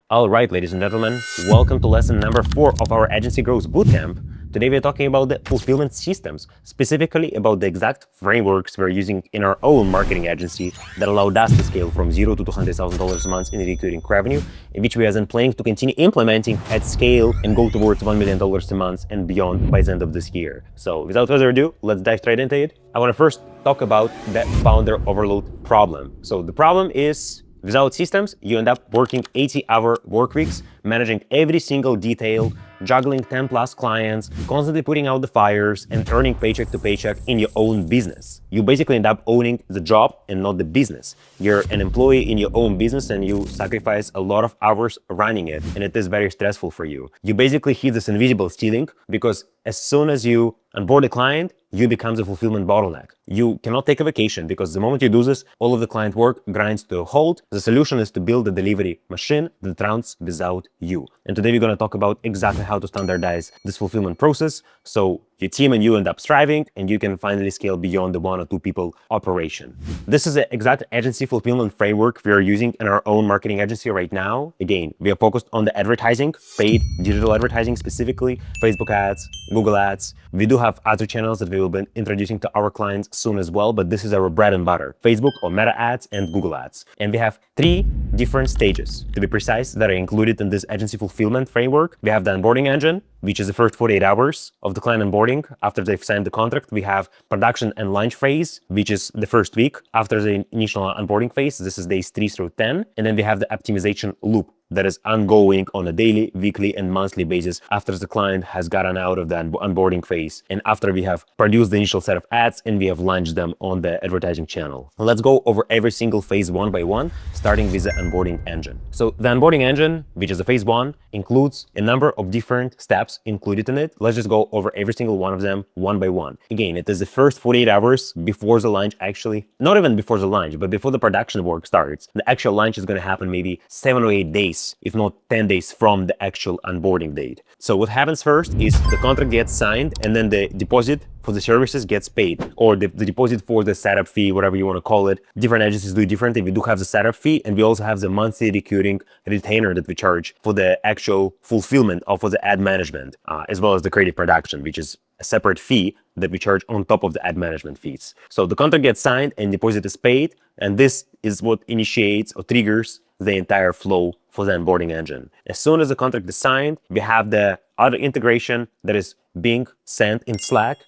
All right, ladies and gentlemen, welcome to lesson number 4 of our Agency Growth Bootcamp. Today we're talking about the fulfillment systems, specifically about the exact frameworks we're using in our own marketing agency that allowed us to scale from $0 to $200,000 a month in recurring revenue, in which we are then planning to continue implementing at scale and go towards $1 million a month and beyond by the end of this year. So without further ado, let's dive straight into it. I want to first talk about the founder overload problem. So the problem is, without systems, you end up working 80-hour work weeks, managing every single detail, juggling 10 plus clients, constantly putting out the fires, and earning paycheck to paycheck in your own business. You basically end up owning the job and not the business. You're an employee in your own business and you sacrifice a lot of hours running it, and it is very stressful for you. You basically hit this invisible ceiling because as soon as you onboard a client, you become the fulfillment bottleneck. You cannot take a vacation because the moment you do this, all of the client work grinds to a halt. The solution is to build a delivery machine that runs without you. And today we're going to talk about exactly how to standardize this fulfillment process so your team and you end up thriving and you can finally scale beyond the 1 or 2 people operation. This is the exact agency fulfillment framework we are using in our own marketing agency right now. Again, we are focused on the advertising, paid digital advertising specifically, Facebook ads, Google ads. We do have other channels that we will be introducing to our clients soon as well, but this is our bread and butter, Facebook or Meta ads and Google ads. And we have 3 different stages, to be precise, that are included in this agency fulfillment framework. We have the onboarding engine, which is the first 48 hours of the client onboarding after they've signed the contract. We have production and launch phase, which is the first week after the initial onboarding phase. This is days 3 through 10. And then we have the optimization loop that is ongoing on a daily, weekly, and monthly basis after the client has gotten out of the onboarding phase and after we have produced the initial set of ads and we have launched them on the advertising channel. Let's go over every single phase one by one, starting with the onboarding engine. So the onboarding engine, which is the phase 1, includes a number of different steps included in it. Let's just go over every single one of them one by one. Again, it is the first 48 hours before the launch, actually, not even before the launch, but before the production work starts. The actual launch is going to happen maybe 7 or 8 days, if not 10 days from the actual onboarding date. So what happens first is the contract gets signed and then the deposit for the services gets paid, or the deposit for the setup fee, whatever you want to call it. Different agencies do it differently. We do have the setup fee and we also have the monthly recurring retainer that we charge for the actual fulfillment of the ad management, as well as the creative production, which is a separate fee that we charge on top of the ad management fees. So the contract gets signed and deposit is paid, and this is what initiates or triggers the entire flow for the onboarding engine. As soon as the contract is signed, we have the other integration that is being sent in Slack,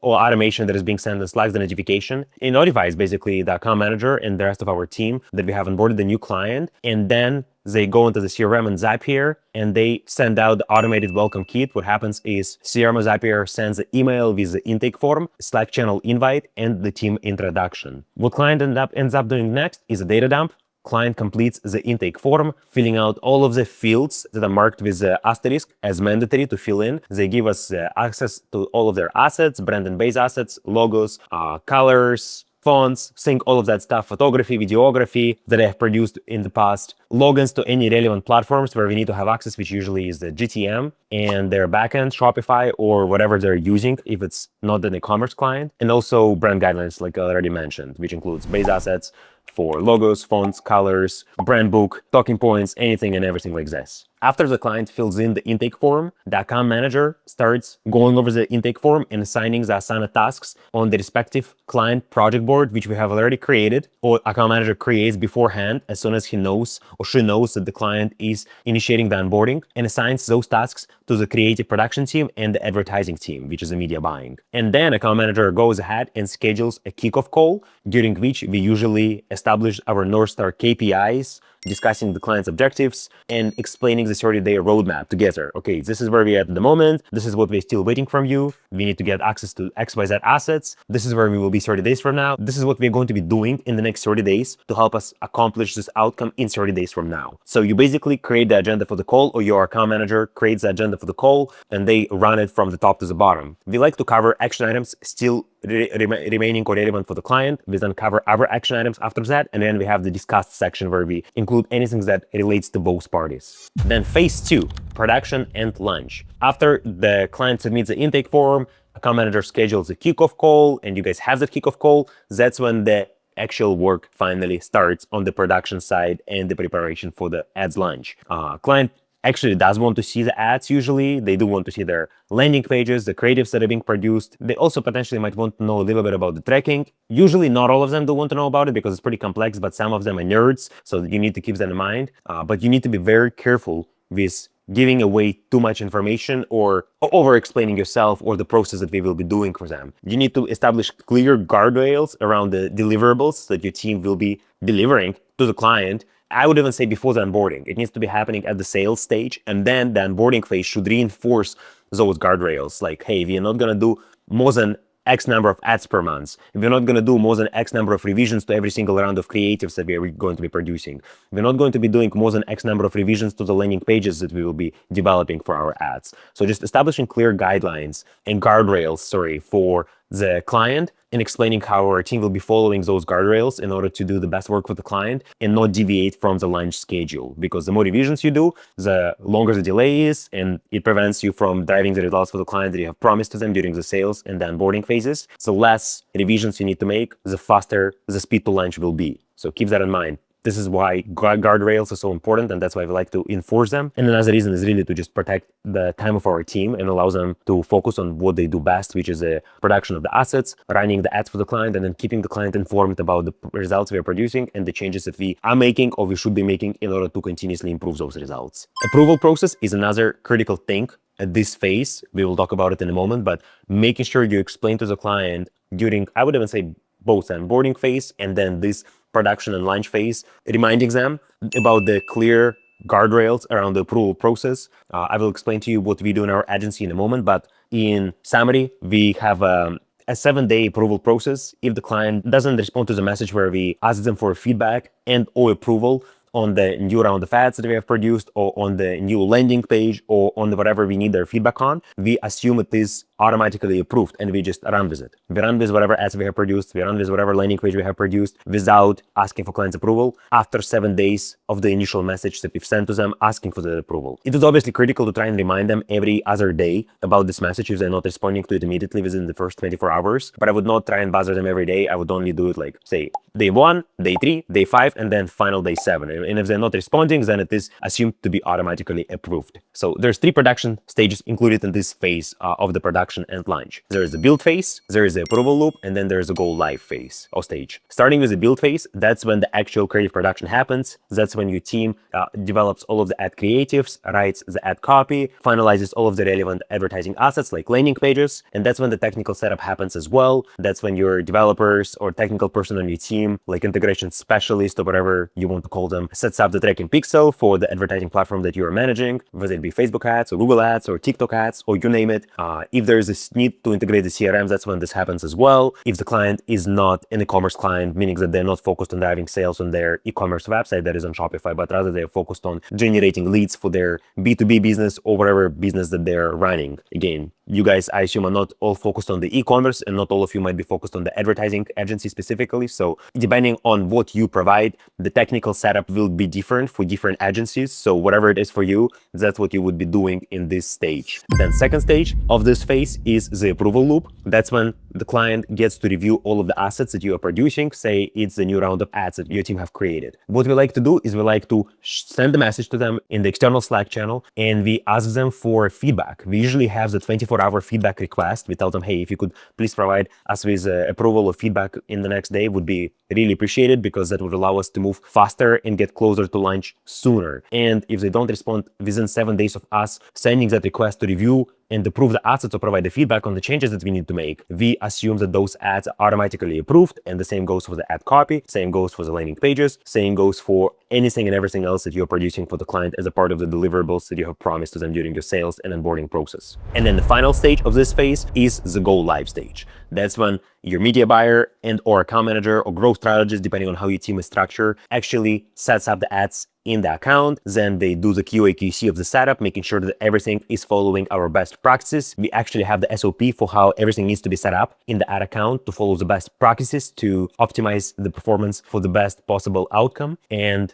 or automation that is being sent in Slack, the notification. It notifies basically the account manager and the rest of our team that we have onboarded the new client, and then they go into the CRM and Zapier and they send out the automated welcome kit. What happens is CRM and Zapier sends an email with the intake form, Slack channel invite, and the team introduction. What client ends up doing next is a data dump. Client completes the intake form, filling out all of the fields that are marked with the asterisk as mandatory to fill in. They give us access to all of their assets, brand and base assets, logos, colors, fonts, sync all of that stuff, photography, videography that I have produced in the past, logins to any relevant platforms where we need to have access, which usually is the GTM and their backend, Shopify, or whatever they're using if it's not an e-commerce client, and also brand guidelines, like I already mentioned, which includes base assets for logos, fonts, colors, brand book, talking points, anything and everything like this. After the client fills in the intake form, the account manager starts going over the intake form and assigning the assigned tasks on the respective client project board, which we have already created, or account manager creates beforehand as soon as he knows or she knows that the client is initiating the onboarding, and assigns those tasks to the creative production team and the advertising team, which is the media buying. And then account manager goes ahead and schedules a kickoff call, during which we usually establish our North Star KPIs, discussing the client's objectives and explaining the 30-day roadmap together. Okay, this is where we are at the moment. This is what we're still waiting from you. We need to get access to XYZ assets. This is where we will be 30 days from now. This is what we're going to be doing in the next 30 days to help us accomplish this outcome in 30 days from now. So you basically create the agenda for the call, or your account manager creates the agenda for the call, and they run it from the top to the bottom. We like to cover action items still remaining or relevant for the client. We then cover other action items after that, and then we have the discussed section where we include anything that relates to both parties. Then phase 2, production and launch. After the client submits the intake form, account manager schedules a kickoff call, and you guys have the kickoff call. That's when the actual work finally starts on the production side and the preparation for the ads launch. Client actually does want to see the ads usually. They do want to see their landing pages, the creatives that are being produced. They also potentially might want to know a little bit about the tracking. Usually not all of them do want to know about it because it's pretty complex, but some of them are nerds, so you need to keep that in mind. But you need to be very careful with giving away too much information or over-explaining yourself or the process that we will be doing for them. You need to establish clear guardrails around the deliverables that your team will be delivering to the client. I would even say before the onboarding. It needs to be happening at the sales stage, and then the onboarding phase should reinforce those guardrails. Like, hey, we are not gonna do more than X number of ads per month. We're not going to do more than X number of revisions to every single round of creatives that we are going to be producing. We're not going to be doing more than X number of revisions to the landing pages that we will be developing for our ads. So just establishing clear guidelines and guardrails, for the client and explaining how our team will be following those guardrails in order to do the best work for the client and not deviate from the launch schedule. Because the more revisions you do, the longer the delay is, and it prevents you from driving the results for the client that you have promised to them during the sales and the onboarding phases. The less revisions you need to make, the faster the speed to launch will be. So keep that in mind. This is why guardrails are so important, and that's why we like to enforce them. And another reason is really to just protect the time of our team and allow them to focus on what they do best, which is the production of the assets, running the ads for the client, and then keeping the client informed about the results we are producing and the changes that we are making or we should be making in order to continuously improve those results. Approval process is another critical thing at this phase. We will talk about it in a moment, but making sure you explain to the client during, I would even say, both the onboarding phase and then this production and launch phase, reminding them about the clear guardrails around the approval process. I will explain to you what we do in our agency in a moment, but in summary, we have a 7-day approval process. If the client doesn't respond to the message where we ask them for feedback and or approval on the new round of ads that we have produced, or on the new landing page, or on whatever we need their feedback on, we assume it is automatically approved and we just run with it. We run with whatever ads we have produced, we run with whatever landing page we have produced without asking for client's approval after 7 days of the initial message that we've sent to them asking for the approval. It is obviously critical to try and remind them every other day about this message if they're not responding to it immediately within the first 24 hours, but I would not try and bother them every day. I would only do it like, say, day 1, day 3, day 5, and then final day 7. And if they're not responding, then it is assumed to be automatically approved. So there's 3 production stages included in this phase of the production and launch. There is the build phase, there is the approval loop, and then there is a go live phase or stage. Starting with the build phase, that's when the actual creative production happens. That's when your team develops all of the ad creatives, writes the ad copy, finalizes all of the relevant advertising assets like landing pages, and that's when the technical setup happens as well. That's when your developers or technical person on your team, like integration specialist or whatever you want to call them, sets up the tracking pixel for the advertising platform that you are managing, whether it be Facebook ads or Google ads or TikTok ads or you name it. If there is a need to integrate the CRMs, that's when this happens as well. If the client is not an e-commerce client, meaning that they're not focused on driving sales on their e-commerce website that is on Shopify, but rather they're focused on generating leads for their B2B business or whatever business that they're running. Again, you guys, I assume, are not all focused on the e-commerce, and not all of you might be focused on the advertising agency specifically. So depending on what you provide, the technical setup will be different for different agencies. So whatever it is for you, that's what you would be doing in this stage. Then second stage of this phase is the approval loop. That's when the client gets to review all of the assets that you are producing. Say it's the new round of ads that your team have created. What we like to do is we like to send a message to them in the external Slack channel, and we ask them for feedback. We usually have the 24-hour feedback request. We tell them, hey, if you could please provide us with approval or feedback in the next day, would be really appreciated, because that would allow us to move faster and get closer to launch sooner. And if they don't respond within 7 days of us sending that request to review and approve the assets or provide the feedback on the changes that we need to make, we assume that those ads are automatically approved. And the same goes for the ad copy, same goes for the landing pages, same goes for anything and everything else that you're producing for the client as a part of the deliverables that you have promised to them during your sales and onboarding process. And then the final stage of this phase is the go live stage. That's when your media buyer and or account manager or growth strategist, depending on how your team is structured, actually sets up the ads in the account. Then they do the QA/QC of the setup, making sure that everything is following our best practices. We actually have the SOP for how everything needs to be set up in the ad account to follow the best practices to optimize the performance for the best possible outcome. And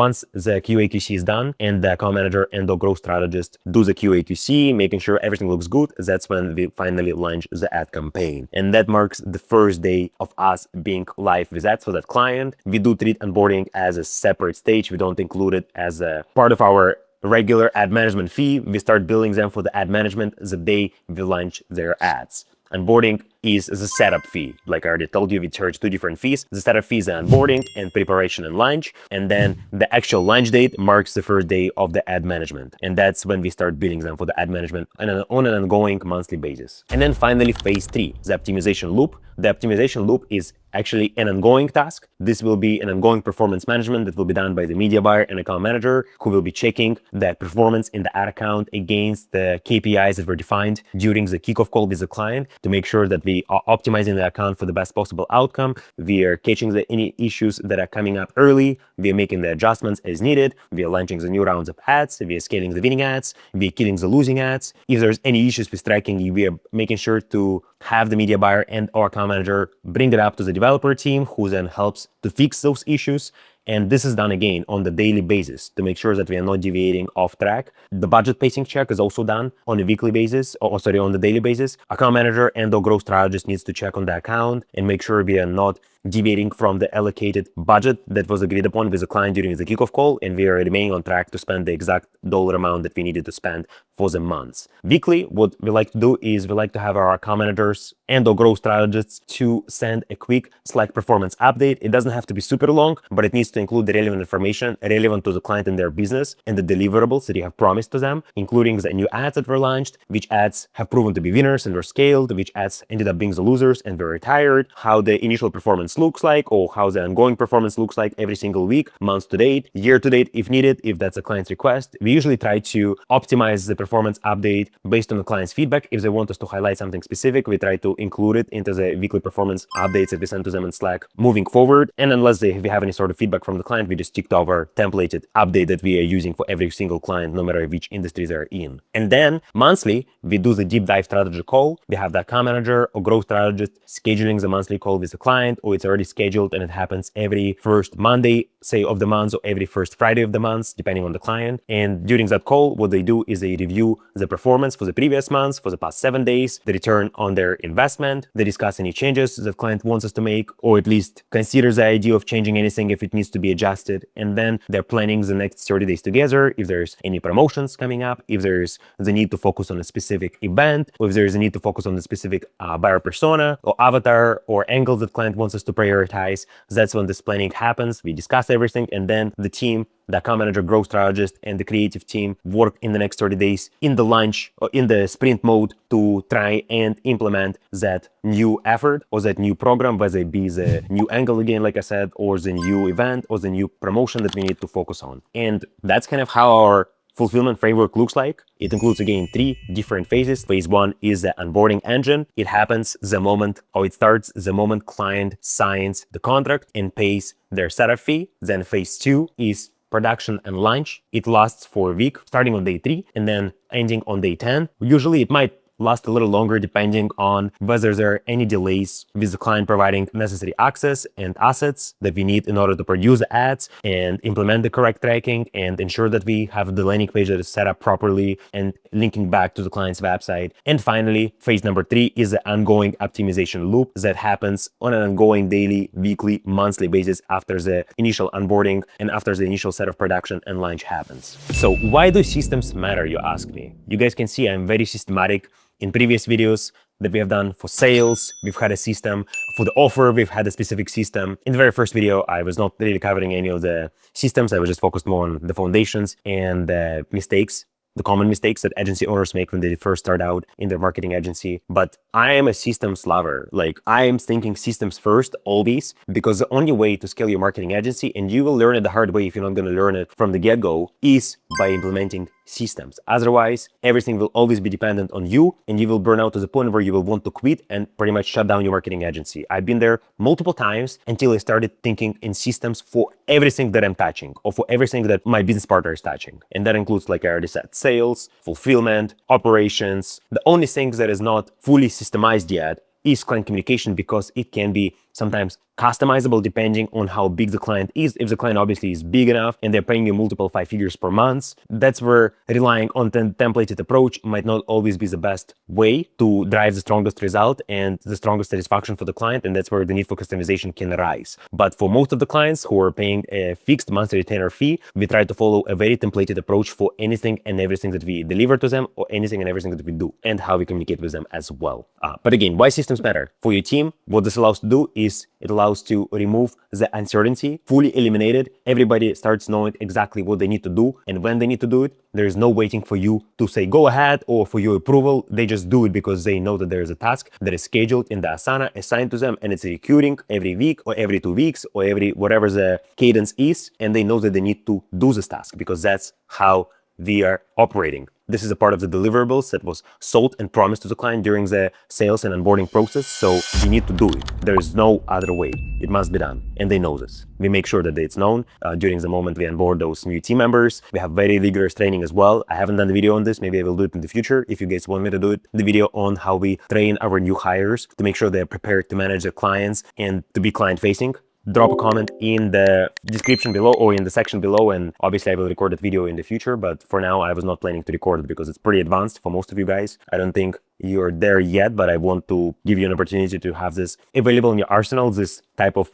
once the QA/QC is done and the account manager and the growth strategist do the QA/QC, making sure everything looks good, that's when we finally launch the ad campaign. And that marks the first day of us being live with ads for that client. We do treat onboarding as a separate stage. We don't include it as a part of our regular ad management fee. We start billing them for the ad management the day we launch their ads. Onboarding is the setup fee. Like I already told you, we charge two different fees. The setup fee is onboarding and preparation and launch. And then the actual launch date marks the first day of the ad management. And that's when we start billing them for the ad management on an ongoing monthly basis. And then finally, phase 3, the optimization loop. The optimization loop is actually an ongoing task. This will be an ongoing performance management that will be done by the media buyer and account manager, who will be checking the performance in the ad account against the KPIs that were defined during the kickoff call with the client to make sure that we are optimizing the account for the best possible outcome. We are catching any issues that are coming up early. We are making the adjustments as needed. We are launching the new rounds of ads. We are scaling the winning ads. We are killing the losing ads. If there's any issues with tracking, we are making sure to have the media buyer and our account manager bring it up to the developer team, who then helps to fix those issues. And this is done again on the daily basis to make sure that we are not deviating off track. The budget pacing check is also done on a weekly basis, on the daily basis. Account manager and the growth strategist needs to check on the account and make sure we are not deviating from the allocated budget that was agreed upon with the client during the kickoff call, and we are remaining on track to spend the exact dollar amount that we needed to spend for the months. Weekly, what we like to do is we like to have our account managers and the growth strategists to send a quick Slack performance update. It doesn't have to be super long, but it needs to include the relevant information relevant to the client and their business and the deliverables that you have promised to them, including the new ads that were launched, which ads have proven to be winners and were scaled, which ads ended up being the losers and were retired, how the initial performance looks like, or how the ongoing performance looks like every single week, month to date, year to date if needed, if that's a client's request. We usually try to optimize the performance update based on the client's feedback. If they want us to highlight something specific, we try to include it into the weekly performance updates that we send to them in Slack moving forward. And unless we have any sort of feedback from the client, we just stick to our templated update that we are using for every single client, no matter which industry they're in. And then monthly, we do the deep dive strategy call. We have the account manager or growth strategist scheduling the monthly call with the client, or it's already scheduled and it happens every first Monday, say, of the month, or every first Friday of the month, depending on the client. And during that call, what they do is they review the performance for the previous months, for the past 7 days, the return on their investment. They discuss any changes that client wants us to make, or at least consider the idea of changing anything if it needs to be adjusted. And then they're planning the next 30 days together. If there's any promotions coming up, if there's the need to focus on a specific event, or if there's a need to focus on a specific buyer persona or avatar or angle that client wants us to prioritize, that's when this planning happens. We discuss everything, and then the team, the account manager, growth strategist, and the creative team work in the next 30 days in the launch or in the sprint mode to try and implement that new effort or that new program, whether it be the new angle again, like I said, or the new event or the new promotion that we need to focus on. And that's kind of how our fulfillment framework looks like. It includes, again, 3 different phases. Phase 1 is the onboarding engine. It happens the moment, or it starts the moment client signs the contract and pays their setup fee. Then phase 2 is production and launch. It lasts for a week, starting on day 3 and then ending on day 10. Usually it might last a little longer depending on whether there are any delays with the client providing necessary access and assets that we need in order to produce the ads and implement the correct tracking and ensure that we have the landing page that is set up properly and linking back to the client's website. And finally, phase number 3 is the ongoing optimization loop that happens on an ongoing daily, weekly, monthly basis after the initial onboarding and after the initial set of production and launch happens. So why do systems matter, you ask me? You guys can see I'm very systematic. In previous videos that we have done for sales, we've had a system. For the offer, we've had a specific system. In the very first video, I was not really covering any of the systems. I was just focused more on the foundations and the mistakes, the common mistakes that agency owners make when they first start out in their marketing agency. But I am a systems lover. Like, I am thinking systems first always, because the only way to scale your marketing agency, and you will learn it the hard way if you're not going to learn it from the get-go, is by implementing systems. Otherwise, everything will always be dependent on you, and you will burn out to the point where you will want to quit and pretty much shut down your marketing agency. I've been there multiple times until I started thinking in systems for everything that I'm touching, or for everything that my business partner is touching. And that includes, like I already said, sales, fulfillment, operations. The only thing that is not fully systemized yet is client communication, because it can be sometimes customizable depending on how big the client is. If the client obviously is big enough and they're paying you multiple 5 figures per month, that's where relying on the templated approach might not always be the best way to drive the strongest result and the strongest satisfaction for the client, and that's where the need for customization can arise. But for most of the clients who are paying a fixed monthly retainer fee, we try to follow a very templated approach for anything and everything that we deliver to them, or anything and everything that we do, and how we communicate with them as well. But again, why systems matter? For your team, what this allows to do is it allows to remove the uncertainty, fully eliminate it. Everybody starts knowing exactly what they need to do and when they need to do it. There is no waiting for you to say go ahead or for your approval. They just do it because they know that there is a task that is scheduled in the Asana, assigned to them, and it's recurring every week or every 2 weeks or every whatever the cadence is, and they know that they need to do this task because that's how we are operating. This is a part of the deliverables that was sold and promised to the client during the sales and onboarding process. So you need to do it. There is no other way. It must be done. And they know this. We make sure that it's known during the moment we onboard those new team members. We have very rigorous training as well. I haven't done the video on this. Maybe I will do it in the future if you guys want me to do it. The video on how we train our new hires to make sure they're prepared to manage their clients and to be client facing. Drop a comment in the description below or in the section below, and obviously I will record that video in the future, but for now I was not planning to record it because it's pretty advanced for most of you guys. I don't think you're there yet, but I want to give you an opportunity to have this available in your arsenal, this type of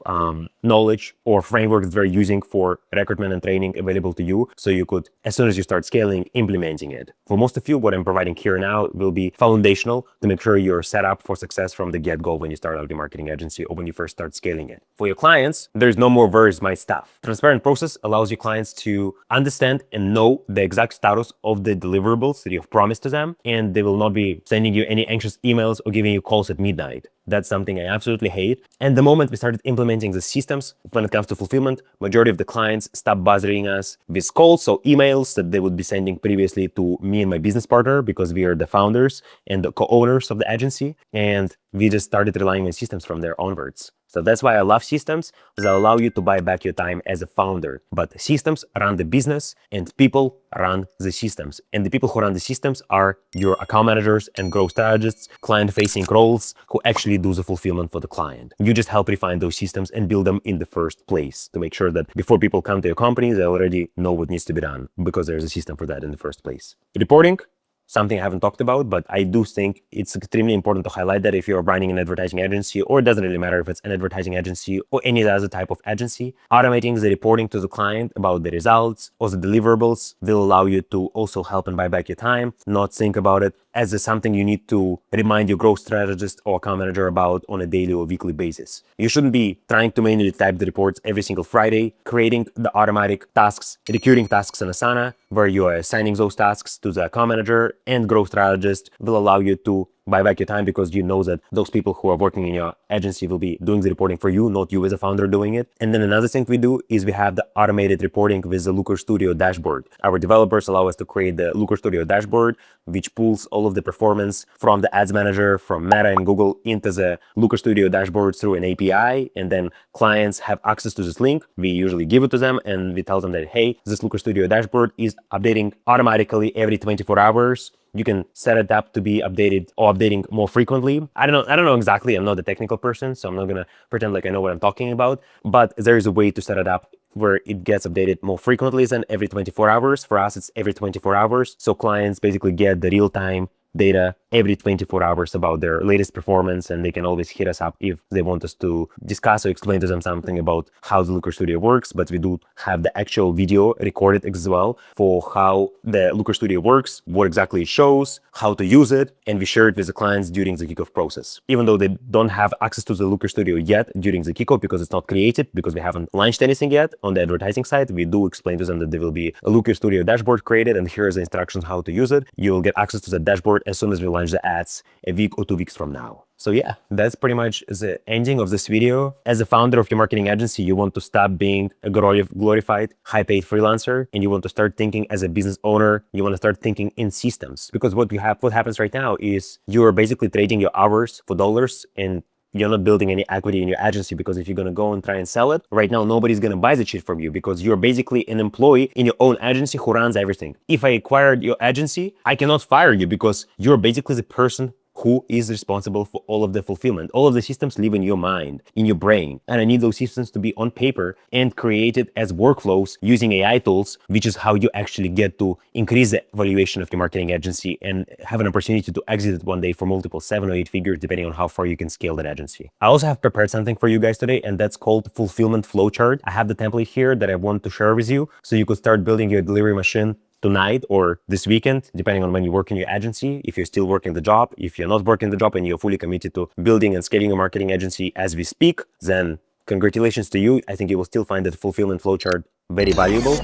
knowledge or framework that we're using for recruitment and training available to you, so you could, as soon as you start scaling, implementing it. For most of you, what I'm providing here now will be foundational to make sure you're set up for success from the get-go when you start out the marketing agency or when you first start scaling it. For your clients, there's no more where's my stuff. Transparent process allows your clients to understand and know the exact status of the deliverables that you've promised to them, and they will not be sending you any anxious emails or giving you calls at midnight. That's something I absolutely hate. And the moment we started implementing the systems when it comes to fulfillment, majority of the clients stopped bothering us with calls or emails that they would be sending previously to me and my business partner, because we are the founders and the co-owners of the agency. And we just started relying on systems from there onwards. So that's why I love systems, because they allow you to buy back your time as a founder. But systems run the business and people run the systems. And the people who run the systems are your account managers and growth strategists, client-facing roles who actually do the fulfillment for the client. You just help refine those systems and build them in the first place to make sure that before people come to your company, they already know what needs to be done because there's a system for that in the first place. Reporting. Something I haven't talked about, but I do think it's extremely important to highlight that if you're running an advertising agency, or it doesn't really matter if it's an advertising agency or any other type of agency, automating the reporting to the client about the results or the deliverables will allow you to also help and buy back your time, not think about it as something you need to remind your growth strategist or account manager about on a daily or weekly basis. You shouldn't be trying to manually type the reports every single Friday, creating the automatic tasks, recurring tasks in Asana, where you are assigning those tasks to the account manager and growth strategist will allow you to buy back your time, because you know that those people who are working in your agency will be doing the reporting for you, not you as a founder doing it. And then another thing we do is we have the automated reporting with the Looker Studio dashboard. Our developers allow us to create the Looker Studio dashboard, which pulls all of the performance from the ads manager, from Meta and Google into the Looker Studio dashboard through an API. And then clients have access to this link. We usually give it to them and we tell them that, hey, this Looker Studio dashboard is updating automatically every 24 hours. You can set it up to be updated or updating more frequently. I don't know exactly. I'm not a technical person, so I'm not gonna pretend like I know what I'm talking about, but there is a way to set it up where it gets updated more frequently than every 24 hours. For us, it's every 24 hours. So clients basically get the real-time data every 24 hours about their latest performance, and they can always hit us up if they want us to discuss or explain to them something about how the Looker Studio works. But we do have the actual video recorded as well for how the Looker Studio works, what exactly it shows, how to use it, and we share it with the clients during the kickoff process. Even though they don't have access to the Looker Studio yet during the kickoff because it's not created, because we haven't launched anything yet on the advertising side, we do explain to them that there will be a Looker Studio dashboard created, and here's the instructions how to use it. You'll get access to the dashboard as soon as we launch the ads a week or 2 weeks from now. So yeah, that's pretty much the ending of this video. As a founder of your marketing agency, you want to stop being a glorified, high-paid freelancer, and you want to start thinking as a business owner. You want to start thinking in systems, because what happens right now is you're basically trading your hours for dollars, and you're not building any equity in your agency, because if you're going to go and try and sell it, right now, nobody's going to buy the shit from you, because you're basically an employee in your own agency who runs everything. If I acquired your agency, I cannot fire you, because you're basically the person who is responsible for all of the fulfillment. All of the systems live in your mind, in your brain. And I need those systems to be on paper and created as workflows using AI tools, which is how you actually get to increase the valuation of your marketing agency and have an opportunity to exit it one day for multiple 7 or 8 figures, depending on how far you can scale that agency. I also have prepared something for you guys today, and that's called fulfillment flowchart. I have the template here that I want to share with you, so you could start building your delivery machine tonight or this weekend, depending on when you work in your agency. If you're still working the job, if you're not working the job and you're fully committed to building and scaling your marketing agency as we speak, then congratulations to you. I think you will still find the fulfillment flowchart very valuable.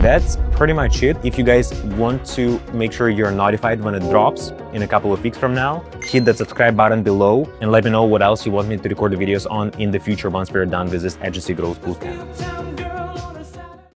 That's pretty much it. If you guys want to make sure you're notified when it drops in a couple of weeks from now, hit that subscribe button below and let me know what else you want me to record the videos on in the future once we're done with this agency growth bootcamp.